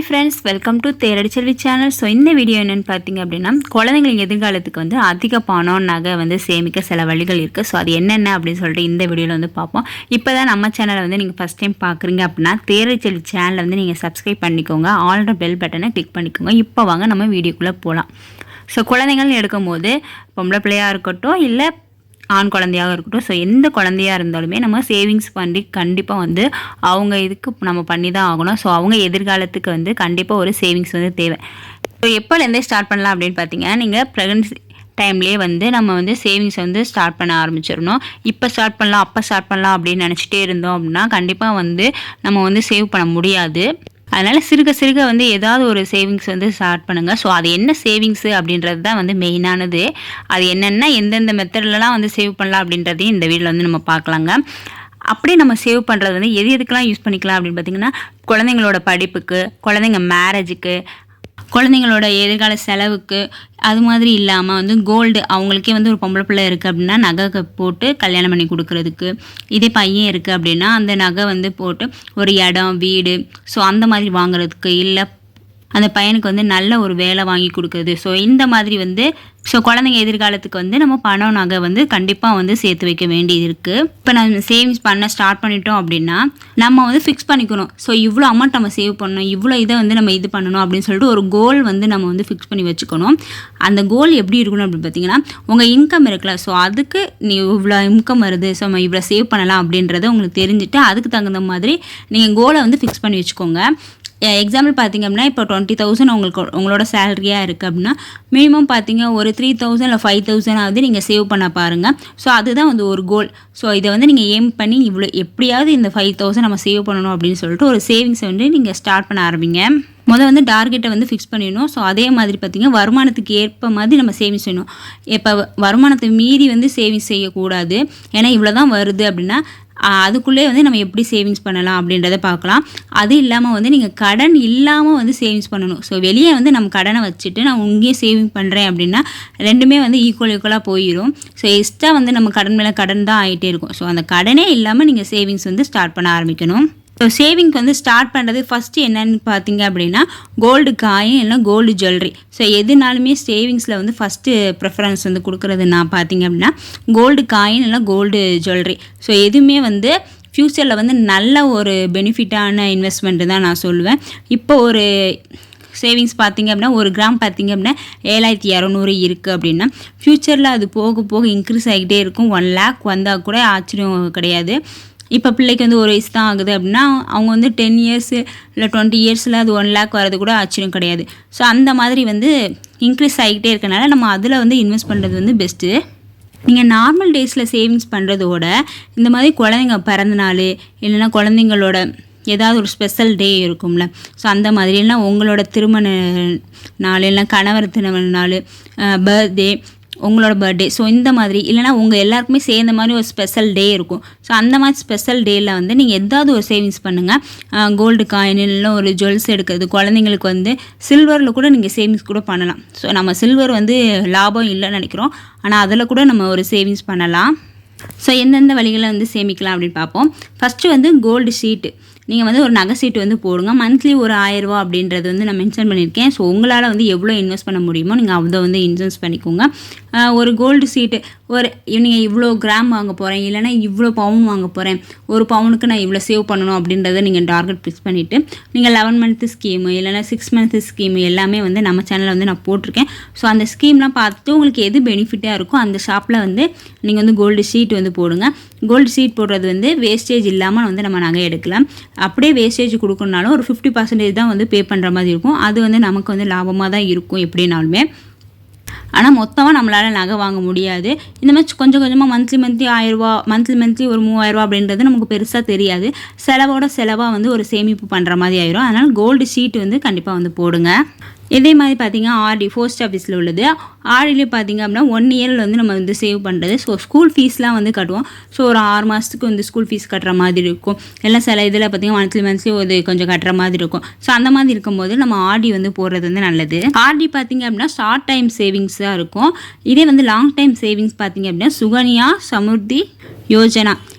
Hi friends, welcome to Theradi Selvi channel. So இந்த video என்னென்னு பார்த்தீங்க அப்படின்னா, குழந்தைங்களின் எதிர்காலத்துக்கு வந்து அதிக பணம் நகை வந்து சேமிக்க சில வழிகள் இருக்குது. ஸோ அது என்னென்ன அப்படின்னு சொல்லிட்டு இந்த வீடியோவில் வந்து பார்ப்போம். இப்போ தான் நம்ம சேனலை வந்து நீங்கள் ஃபஸ்ட் டைம் பார்க்குறீங்க அப்படின்னா தேரடி செல்வி சேனலை வந்து நீங்கள் சப்ஸ்கிரைப் பண்ணிக்கோங்க, ஆல்ரெடி பெல் பட்டனை கிளிக் பண்ணிக்கோங்க. இப்போ வாங்க நம்ம வீடியோக்குள்ளே போகலாம். ஸோ குழந்தைங்கள்னு எடுக்கும்போது பொம்பளை பிள்ளையாக இருக்கட்டும் இல்லை ஆண் குழந்தையாக இருக்கட்டும், ஸோ எந்த குழந்தையாக இருந்தாலுமே நம்ம சேவிங்ஸ் பண்ணி கண்டிப்பாக வந்து அவங்க இதுக்கு நம்ம பண்ணி தான் ஆகணும். ஸோ அவங்க எதிர்காலத்துக்கு வந்து கண்டிப்பாக ஒரு சேவிங்ஸ் வந்து தேவை. ஸோ எப்போலேருந்தே ஸ்டார்ட் பண்ணலாம் அப்படின்னு பார்த்தீங்கன்னா, நீங்கள் ப்ரெக்னன்சி டைம்லேயே வந்து நம்ம வந்து சேவிங்ஸை வந்து ஸ்டார்ட் பண்ண ஆரம்பிச்சிடணும். இப்போ ஸ்டார்ட் பண்ணலாம் அப்போ ஸ்டார்ட் பண்ணலாம் அப்படின்னு நினச்சிட்டே இருந்தோம் அப்படின்னா கண்டிப்பாக வந்து நம்ம வந்து சேவ் பண்ண முடியாது. அதனால் சிறுக சிறுக வந்து ஏதாவது ஒரு சேவிங்ஸ் வந்து ஸ்டார்ட் பண்ணுங்கள். ஸோ அது என்ன சேவிங்ஸு அப்படின்றது தான் வந்து மெயினானது. அது என்னென்னா எந்தெந்த மெத்தட்லலாம் வந்து சேவ் பண்ணலாம் அப்படின்றதையும் இந்த வீடியோவில் வந்து நம்ம பார்க்கலாங்க. அப்படியே நம்ம சேவ் பண்ணுறது வந்து எதுக்கெல்லாம் யூஸ் பண்ணிக்கலாம் அப்படின்னு பார்த்திங்கன்னா, குழந்தைங்களோட படிப்புக்கு, குழந்தைங்க மேரேஜுக்கு, குழந்தைங்களோட எதிர்கால செலவுக்கு, அது மாதிரி இல்லாமல் வந்து கோல்டு, அவங்களுக்கே வந்து ஒரு பொம்பளை பிள்ளை இருக்குது அப்படின்னா நகை போட்டு கல்யாணம் பண்ணி கொடுக்குறதுக்கு, இதே பையன் இருக்குது அப்படின்னா அந்த நகை வந்து போட்டு ஒரு இடம் வீடு ஸோ அந்த மாதிரி வாங்குறதுக்கு, இல்லை அந்த பையனுக்கு வந்து நல்ல ஒரு வேலை வாங்கி கொடுக்குறது. ஸோ இந்த மாதிரி வந்து குழந்தைங்க எதிர்காலத்துக்கு வந்து நம்ம பணம் நகை வந்து கண்டிப்பாக வந்து சேர்த்து வைக்க வேண்டியது இருக்குது. இப்போ நம்ம சேவிங்ஸ் பண்ண ஸ்டார்ட் பண்ணிட்டோம் அப்படின்னா நம்ம வந்து ஃபிக்ஸ் பண்ணிக்கணும். ஸோ இவ்வளோ அமௌண்ட் நம்ம சேவ் பண்ணணும், இவ்வளோ இதை வந்து நம்ம இது பண்ணணும் அப்படின்னு சொல்லிட்டு ஒரு கோல் வந்து நம்ம வந்து ஃபிக்ஸ் பண்ணி வச்சுக்கணும். அந்த கோல் எப்படி இருக்கணும் அப்படின்னு பார்த்தீங்கன்னா, உங்கள் இன்கம் இருக்குல்ல, ஸோ அதுக்கு நீ இவ்வளோ இன்கம் வருது, ஸோ நம்ம இவ்வளோ சேவ் பண்ணலாம் அப்படின்றத உங்களுக்கு தெரிஞ்சுட்டு அதுக்கு தகுந்த மாதிரி நீங்கள் கோலை வந்து ஃபிக்ஸ் பண்ணி வச்சுக்கோங்க. எக்ஸாம்பிள் பார்த்திங்க அப்படின்னா, இப்போ 20,000 உங்களோட சேலரியாக இருக்குது அப்படின்னா மினிமம் பார்த்திங்க ஒரு 3,000 இல்லை 5,000 நீங்கள் சேவ் பண்ண பாருங்கள். ஸோ அதுதான் வந்து ஒரு கோல். ஸோ இதை வந்து நீங்கள் எய்ம் பண்ணி இவ்வளோ எப்படியாவது இந்த 5,000 நம்ம சேவ் பண்ணணும் அப்படின்னு சொல்லிட்டு ஒரு சேவிங்ஸை வந்து நீங்கள் ஸ்டார்ட் பண்ண ஆரம்பிங்க. வந்து டார்கெட்டை வந்து ஃபிக்ஸ் பண்ணிடணும். ஸோ அதே மாதிரி பார்த்திங்கன்னா வருமானத்துக்கு ஏற்ப மாதிரி நம்ம சேவிங்ஸ் செய்யணும். இப்போ வருமானத்தை மீறி வந்து சேவிங்ஸ் செய்யக்கூடாது. ஏன்னா இவ்வளோ தான் வருது அப்படின்னா அதுக்குள்ளே வந்து நம்ம எப்படி சேவிங்ஸ் பண்ணலாம் அப்படின்றத பார்க்கலாம். அது இல்லாமல் வந்து நீங்கள் கடன் இல்லாமல் வந்து சேவிங்ஸ் பண்ணணும். ஸோ வெளியே வந்து நம்ம கடனை வச்சுட்டு நான் இங்கேயே சேவிங் பண்ணுறேன் அப்படின்னா ரெண்டுமே வந்து ஈக்குவலாக போயிடும். ஸோ எக்ஸ்ட்ரா வந்து நம்ம கடன் மேலே கடன் தான் ஆகிட்டே இருக்கும். ஸோ அந்த கடனே இல்லாமல் நீங்கள் சேவிங்ஸ் வந்து ஸ்டார்ட் பண்ண ஆரம்பிக்கணும். ஸோ சேவிங்க்கு வந்து ஸ்டார்ட் பண்ணுறது ஃபஸ்ட்டு என்னென்னு பார்த்தீங்க அப்படின்னா, கோல்டு காயின் இல்லை கோல்டு ஜுவல்லரி. ஸோ எதுனாலுமே சேவிங்ஸில் வந்து ஃபஸ்ட்டு ப்ரிஃபரன்ஸ் வந்து கொடுக்குறது நான் பார்த்தீங்க அப்படின்னா கோல்டு காயின் இல்லை கோல்டு ஜுவல்லரி. ஸோ எதுவுமே வந்து ஃப்யூச்சரில் வந்து நல்ல ஒரு பெனிஃபிட்டான இன்வெஸ்ட்மெண்ட்டு தான் நான் சொல்லுவேன். இப்போ ஒரு சேவிங்ஸ் பார்த்திங்க அப்படின்னா ஒரு கிராம் பார்த்திங்க அப்படின்னா 7,200 இருக்குது அப்படின்னா ஃப்யூச்சரில் அது போக போக இன்க்ரீஸ் ஆகிக்கிட்டே இருக்கும். 1 lakh வந்தால் கூட ஆச்சரியம் கிடையாது. இப்போ பிள்ளைக்கு வந்து ஒரு வயசு தான் ஆகுது அப்படின்னா அவங்க வந்து 10 years இல்லை 20 yearsல அது 1 lakh வரது கூட ஆச்சரியம் கிடையாது. ஸோ அந்த மாதிரி வந்து இன்க்ரீஸ் ஆகிக்கிட்டே இருக்கனால நம்ம அதில் வந்து இன்வெஸ்ட் பண்ணுறது வந்து பெஸ்ட்டு. நீங்கள் நார்மல் டேஸில் சேவிங்ஸ் பண்ணுறதோட இந்த மாதிரி குழந்தைங்க பிறந்த நாள் இல்லைன்னா குழந்தைங்களோட ஏதாவது ஒரு ஸ்பெஷல் டே இருக்கும்ல, ஸோ அந்த மாதிரி இல்லைனா உங்களோட திருமண நாள் இல்லைனா கணவர் திருமண நாள், பர்த்டே, உங்களோட பர்த்டே, ஸோ இந்த மாதிரி இல்லைனா உங்கள் எல்லாருக்குமே சேர்ந்த மாதிரி ஒரு ஸ்பெஷல் டே இருக்கும். ஸோ அந்த மாதிரி ஸ்பெஷல் டேயில் வந்து நீங்கள் ஏதாவது ஒரு சேவிங்ஸ் பண்ணுங்கள். கோல்டு காயின் இல்லைனா ஒரு ஜுவல்ஸ் எடுக்கிறது, குழந்தைங்களுக்கு வந்து சில்வரில் கூட நீங்கள் சேவிங்ஸ் கூட பண்ணலாம். ஸோ நம்ம சில்வர் வந்து லாபம் இல்லைன்னு நினைக்கிறோம், ஆனால் அதில் கூட நம்ம ஒரு சேவிங்ஸ் பண்ணலாம். ஸோ எந்தெந்த வழிகளை வந்து சேமிக்கலாம் அப்படின்னு பார்ப்போம். ஃபஸ்ட்டு வந்து கோல்டு ஷீட்டு. நீங்கள் வந்து ஒரு நகை சீட்டு வந்து போடுங்க. மந்த்லி ஒரு 1000 ரூபா அப்படின்றது வந்து நான் மென்ஷன் பண்ணியிருக்கேன். ஸோ உங்களால் வந்து எவ்வளோ இன்வெஸ்ட் பண்ண முடியுமோ நீங்கள் அதை வந்து இன்வெஸ்ட் பண்ணிக்கோங்க. ஒரு கோல்டு சீட்டு, ஒரு நீங்கள் இவ்வளோ கிராம் வாங்க போகிறேன் இல்லைனா இவ்வளோ பவுன் வாங்க போகிறேன், ஒரு பவுனுக்கு நான் இவ்வளோ சேவ் பண்ணணும் அப்படின்றத நீங்கள் டார்கெட் ஃபிக்ஸ் பண்ணிவிட்டு நீங்கள் 11 month ஸ்கீமு இல்லைனா 6 month ஸ்கீமு எல்லாமே வந்து நம்ம சேனலில் வந்து நான் போட்டிருக்கேன். ஸோ அந்த ஸ்கீம்லாம் பார்த்துட்டு உங்களுக்கு எது பெனிஃபிட்டாக இருக்கோ அந்த ஷாப்பில் வந்து நீங்கள் வந்து கோல்டு ஷீட் வந்து போடுங்க. கோல்டு ஷீட் போடுறது வந்து வேஸ்டேஜ் இல்லாமல் வந்து நம்ம நகை எடுக்கலாம். அப்படியே வேஸ்டேஜ் கொடுக்கணுனாலும் ஒரு 50% தான் வந்து பே பண்ணுற மாதிரி இருக்கும். அது வந்து நமக்கு வந்து லாபமாக தான் இருக்கும் எப்படினாலுமே. ஆனால் மொத்தமாக நம்மளால் நகை வாங்க முடியாது. இந்த மாதிரி கொஞ்சம் கொஞ்சமாக மந்த்லி 1000 ரூபா, மந்த்லி ஒரு 3000 ரூபா அப்படின்றது நமக்கு பெருசாக தெரியாது. செலவாக வந்து ஒரு சேமிப்பு பண்ணுற மாதிரி ஆயிரும். அதனால் கோல்டு ஷீட் வந்து கண்டிப்பாக வந்து போடுங்க. இதே மாதிரி பார்த்திங்கன்னா ஆர்டி போஸ்ட் ஆஃபீஸில் உள்ளது. ஆர்டிலே பார்த்திங்க அப்படின்னா 1 yearல் வந்து நம்ம வந்து சேவ் பண்ணுறது. ஸோ ஸ்கூல் ஃபீஸ்லாம் வந்து கட்டுவோம். ஸோ ஒரு 6 மாதத்துக்கு வந்து ஸ்கூல் ஃபீஸ் கட்டுற மாதிரி இருக்கும். எல்லாம் சில இதில் பார்த்திங்கன்னா மந்த்லி ஒரு கொஞ்சம் கட்டுற மாதிரி இருக்கும். ஸோ அந்த மாதிரி இருக்கும்போது நம்ம ஆர்டி வந்து போடுறது வந்து நல்லது. ஆர்டி பார்த்திங்க அப்படின்னா ஷார்ட் டைம் சேவிங்ஸாக இருக்கும். இதே வந்து லாங் டைம் சேவிங்ஸ் பார்த்திங்க அப்படின்னா சுகன்யா, சமுர்த்தி, யோஜனா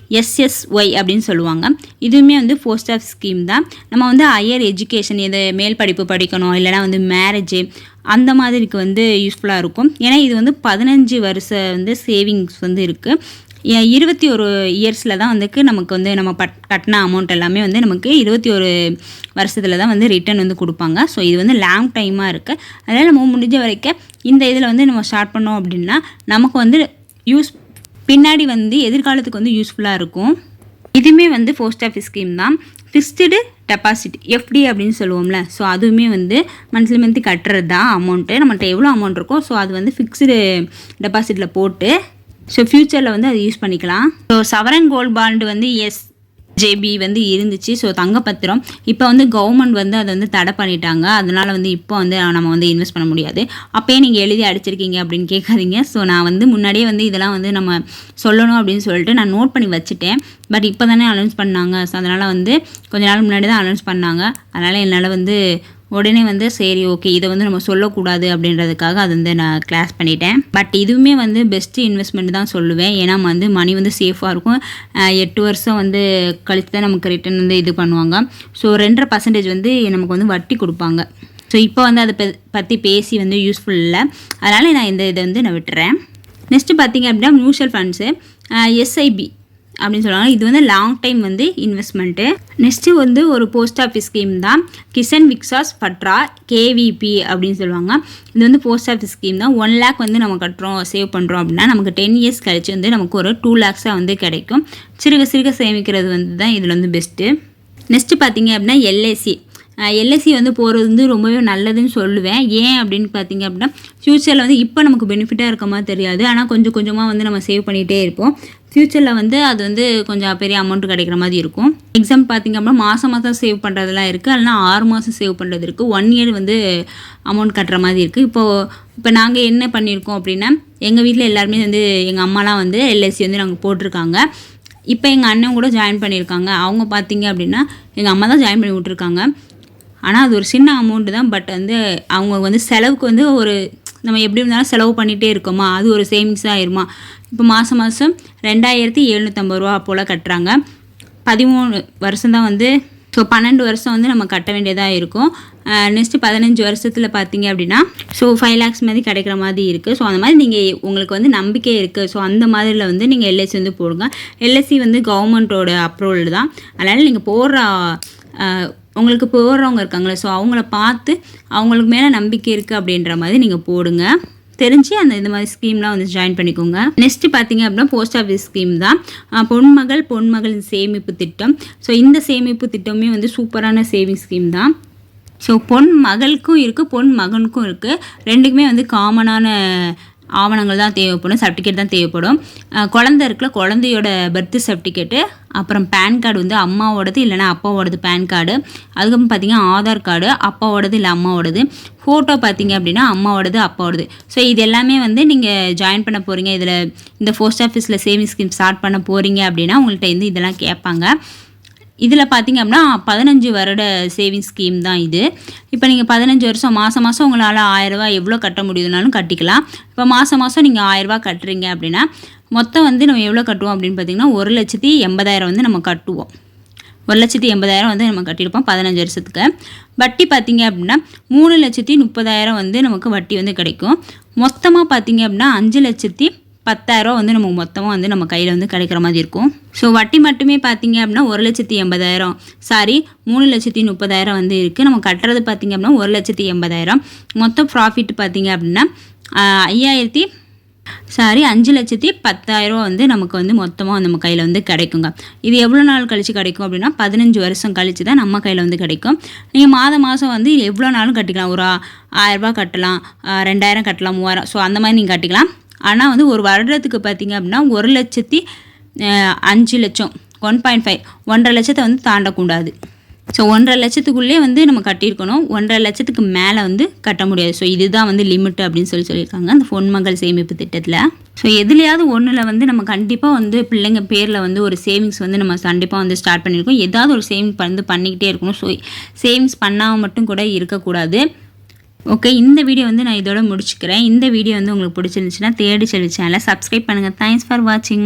SSY அப்படின்னு சொல்லுவாங்க. இதுவுமே வந்து போஸ்ட் ஆஃபீஸ் ஸ்கீம் தான். நம்ம வந்து ஹையர் எஜுகேஷன் எது மேல் படிப்பு படிக்கணும் இல்லைனா வந்து மேரேஜ் அந்த மாதிரிக்கு வந்து யூஸ்ஃபுல்லாக இருக்கும். ஏன்னா இது வந்து 15 வருஷம் வந்து சேவிங்ஸ் வந்து இருக்குது. 21 இயர்ஸில் தான் வந்துக்கு நமக்கு வந்து நம்ம கட்டின அமௌண்ட் எல்லாமே வந்து நமக்கு 21 வருஷத்தில் தான் வந்து ரிட்டர்ன் வந்து கொடுப்பாங்க. ஸோ இது வந்து லாங் டைமாக இருக்குது. அதனால் நம்ம முடிஞ்ச வரைக்கும் இந்த இதில் வந்து நம்ம ஸ்டார்ட் பண்ணோம் அப்படின்னா நமக்கு வந்து பின்னாடி வந்து எதிர்காலத்துக்கு வந்து யூஸ்ஃபுல்லாக இருக்கும். இதுவுமே வந்து போஸ்ட் ஆஃபீஸ் ஸ்கீம் தான். ஃபிக்ஸ்டு டெபாசிட் FD அப்படின்னு சொல்லுவோம்ல, ஸோ அதுவுமே வந்து மந்த்லி கட்டுறது தான் அமௌண்ட்டு. நம்மகிட்ட எவ்வளோ அமௌண்ட் இருக்கோ ஸோ அது வந்து ஃபிக்ஸ்டு டெபாசிட்டில் போட்டு ஸோ ஃப்யூச்சரில் வந்து அதை யூஸ் பண்ணிக்கலாம். ஸோ சவரன் கோல்ட் பாண்டு வந்து SJB வந்து இருந்துச்சு. ஸோ தங்கப்பத்திரம் இப்போ வந்து கவர்மெண்ட் வந்து அதை வந்து தடை பண்ணிட்டாங்க. அதனால் வந்து இப்போ வந்து நம்ம வந்து இன்வெஸ்ட் பண்ண முடியாது. அப்போயே நீங்கள் எழுதி அடிச்சிருக்கீங்க அப்படின்னு கேட்காதீங்க. ஸோ நான் வந்து முன்னாடியே வந்து இதெல்லாம் வந்து நம்ம சொல்லணும் அப்படின்னு சொல்லிட்டு நான் நோட் பண்ணி வச்சுட்டேன். பட் இப்போ தானே அனௌன்ஸ் பண்ணாங்க. ஸோ அதனால் வந்து கொஞ்ச நாள் முன்னாடி தான் அனௌன்ஸ் பண்ணாங்க. அதனால் என்னால் வந்து உடனே வந்து சரி ஓகே இதை வந்து நம்ம சொல்லக்கூடாது அப்படின்றதுக்காக அது வந்து நான் கிளாஸ் பண்ணிட்டேன். பட் இதுவுமே வந்து பெஸ்ட்டு இன்வெஸ்ட்மெண்ட் தான் சொல்லுவேன். ஏன்னா வந்து மணி வந்து சேஃபாக இருக்கும். 8 வருஷம் வந்து கழித்து தான் நமக்கு ரிட்டர்ன் வந்து இது பண்ணுவாங்க. ஸோ 2.5% வந்து நமக்கு வந்து வட்டி கொடுப்பாங்க. ஸோ இப்போ வந்து அதை பற்றி பேசி வந்து யூஸ்ஃபுல் இல்லை. அதனால் நான் இதை வந்து நான் விட்டுறேன். நெக்ஸ்ட்டு பார்த்திங்க அப்படின்னா மியூச்சுவல் ஃபண்ட்ஸு SIB அப்படின்னு சொல்லுவாங்க. இது வந்து லாங் டைம் வந்து இன்வெஸ்ட்மெண்ட்டு. நெக்ஸ்ட்டு வந்து ஒரு போஸ்ட் ஆஃபீஸ் ஸ்கீம் தான். கிசான் விகாஸ் பட்ரா KVP அப்படின்னு சொல்லுவாங்க. இது வந்து போஸ்ட் ஆஃபீஸ் ஸ்கீம் தான். 1 lakh வந்து நம்ம கட்டுறோம் சேவ் பண்ணுறோம் அப்படின்னா நமக்கு 10 years கழிச்சு வந்து நமக்கு ஒரு 2 lakhs வந்து கிடைக்கும். சிறுக சேமிக்கிறது வந்து தான் இதில் வந்து பெஸ்ட்டு. நெக்ஸ்ட்டு பார்த்திங்க அப்படின்னா LIC வந்து போகிறது வந்து ரொம்பவே நல்லதுன்னு சொல்லுவேன். ஏன் அப்படின்னு பார்த்தீங்க அப்படின்னா ஃப்யூச்சரில் வந்து இப்போ நமக்கு பெனிஃபிட்டாக இருக்க மாதிரி தெரியாது. ஆனால் கொஞ்சம் கொஞ்சமாக வந்து நம்ம சேவ் பண்ணிகிட்டே இருப்போம். ஃப்யூச்சரில் வந்து அது வந்து கொஞ்சம் பெரிய அமௌண்ட் கிடைக்கிற மாதிரி இருக்கும். எக்ஸாம்பிள் பார்த்திங்க அப்படின்னா மாதம் சேவ் பண்ணுறதுலாம் இருக்குது. இல்லைனா 6 மாதம் சேவ் பண்ணுறது இருக்குது. 1 year வந்து அமௌண்ட் கட்டுற மாதிரி இருக்குது. இப்போ நாங்கள் என்ன பண்ணியிருக்கோம் அப்படின்னா எங்கள் வீட்டில் எல்லாருமே வந்து எங்கள் அம்மாலாம் வந்து LIC வந்து நாங்கள் போட்டிருக்காங்க. இப்போ எங்கள் அண்ணன் கூட ஜாயின் பண்ணியிருக்காங்க. அவங்க பார்த்திங்க அப்படின்னா எங்கள் அம்மா தான் ஜாயின் பண்ணி விட்ருக்காங்க. ஆனால் அது ஒரு சின்ன அமௌண்ட்டு தான். பட் வந்து அவங்க வந்து செலவுக்கு வந்து ஒரு நம்ம எப்படி இருந்தாலும் செலவு பண்ணிகிட்டே இருக்கோமா, அது ஒரு சேவிங்ஸ் ஆகிருமா. இப்போ மாதம் 2750 ரூபா போல் கட்டுறாங்க. 13 வருஷம் தான் வந்து ஸோ 12 வருஷம் வந்து நம்ம கட்ட வேண்டியதாக இருக்கும். நெக்ஸ்ட்டு 15 வருஷத்தில் பார்த்தீங்க அப்படின்னா ஸோ 5 lakhs மாதிரி கிடைக்கிற மாதிரி இருக்குது. ஸோ அந்த மாதிரி நீங்கள் உங்களுக்கு வந்து நம்பிக்கை இருக்குது. ஸோ அந்த மாதிரியில் வந்து நீங்கள் LIC வந்து போடுங்க. LIC வந்து கவர்மெண்ட்டோட அப்ரூவல் தான். அதனால் நீங்கள் உங்களுக்கு போடுறவங்க இருக்காங்களே ஸோ அவங்கள பார்த்து அவங்களுக்கு மேலே நம்பிக்கை இருக்குது அப்படின்ற மாதிரி நீங்கள் போடுங்க. தெரிஞ்சு இந்த மாதிரி ஸ்கீம்லாம் வந்து ஜாயின் பண்ணிக்கோங்க. நெக்ஸ்ட்டு பார்த்தீங்க அப்படின்னா போஸ்ட் ஆஃபீஸ் ஸ்கீம் தான். பொன்மகள் சேமிப்பு திட்டம். ஸோ இந்த சேமிப்பு திட்டமே வந்து சூப்பரான சேவிங் ஸ்கீம் தான். ஸோ பொன் மகளுக்கும் இருக்குது, பொன் மகனுக்கும் இருக்குது. ரெண்டுக்குமே வந்து காமனான ஆவணங்கள் தான் தேவைப்படும், சர்டிஃபிகேட் தான் தேவைப்படும். குழந்தை இருக்குல்ல, குழந்தையோட பர்த் சர்டிஃபிகேட்டு, அப்புறம் பேன் கார்டு வந்து அம்மாவோடது இல்லைனா அப்பாவோடது பேன் கார்டு, அதுக்கப்புறம் பார்த்திங்கன்னா ஆதார் கார்டு அப்பாவோடது இல்லை அம்மாவோடது, ஃபோட்டோ பார்த்திங்க அப்படின்னா அம்மாவோடது அப்பாவோடது. ஸோ இது எல்லாமே வந்து நீங்கள் ஜாயின் பண்ண போகிறீங்க. இதில் இந்த போஸ்ட் ஆஃபீஸில் சேவிங் ஸ்கீம் ஸ்டார்ட் பண்ண போகிறீங்க அப்படின்னா உங்கள்கிட்ட வந்து இதெல்லாம் கேட்பாங்க. இதில் பார்த்திங்க அப்படின்னா 15 வருட சேவிங் ஸ்கீம் தான் இது. இப்போ நீங்கள் 15 வருஷம் மாதம் உங்களால் 1000 ரூபா எவ்வளோ கட்ட முடியுதுனாலும் கட்டிக்கலாம். இப்போ மாதம் நீங்கள் 1000 ரூபா கட்டுறீங்க அப்படின்னா மொத்தம் வந்து நம்ம எவ்வளோ கட்டுவோம் அப்படின்னு பார்த்திங்கன்னா 1,80,000 வந்து நம்ம கட்டுவோம். 1,80,000 வந்து நம்ம கட்டியிருப்போம் 15 வருஷத்துக்கு. வட்டி பார்த்திங்க அப்படின்னா 3,30,000 வந்து நமக்கு வட்டி வந்து கிடைக்கும். மொத்தமாக பார்த்திங்க அப்படின்னா 5,10,000 வந்து நமக்கு மொத்தமாக வந்து நம்ம கையில் வந்து கிடைக்கிற மாதிரி இருக்கும். ஸோ வட்டி மட்டுமே பார்த்திங்க அப்படின்னா 1,80,000 3,30,000 வந்து இருக்குது. நம்ம கட்டுறது பார்த்திங்க அப்படின்னா 1,80,000. மொத்தம் ப்ராஃபிட் பார்த்திங்க அப்படின்னா 5,10,000 வந்து நமக்கு வந்து மொத்தமாக நம்ம கையில் வந்து கிடைக்குங்க. இது எவ்வளோ நாள் கழித்து கிடைக்கும் அப்படின்னா 15 வருஷம் கழித்து தான் நம்ம கையில் வந்து கிடைக்கும். நீங்கள் மாதம் வந்து எவ்வளோ நாளும் கட்டிக்கலாம். ஒரு 1000 ரூபா கட்டலாம், 2000 கட்டலாம், 3000. ஸோ அந்த மாதிரி நீங்கள் கட்டிக்கலாம். ஆனால் வந்து ஒரு வருடத்துக்கு பார்த்திங்க அப்படின்னா 1,05,00,000 1.5 1.5 லட்சத்தை வந்து தாண்டக்கூடாது. ஸோ 1.5 லட்சத்துக்குள்ளே வந்து நம்ம கட்டியிருக்கணும். 1.5 லட்சத்துக்கு மேலே வந்து கட்ட முடியாது. ஸோ இதுதான் வந்து லிமிட் அப்படின்னு சொல்லியிருக்காங்க அந்த பொன்மகள் சேமிப்பு திட்டத்தில். ஸோ எதுலையாவது ஒன்றில் வந்து நம்ம கண்டிப்பாக வந்து பிள்ளைங்க பேரில் வந்து ஒரு சேவிங்ஸ் வந்து நம்ம கண்டிப்பாக வந்து ஸ்டார்ட் பண்ணியிருக்கோம். ஏதாவது ஒரு சேவிங்ஸ் வந்து பண்ணிக்கிட்டே இருக்கணும். ஸோ சேவிங்ஸ் பண்ணாமல் மட்டும் கூட இருக்கக்கூடாது. ஓகே, இந்த வீடியோ வந்து நான் இதோட முடிச்சுக்கிறேன். இந்த வீடியோ வந்து உங்களுக்கு பிடிச்சிருந்துச்சுன்னா தேடி செல்வி சேனலை சப்ஸ்கிரைப் பண்ணுங்கள். தேங்க்ஸ் ஃபார் வாட்சிங்.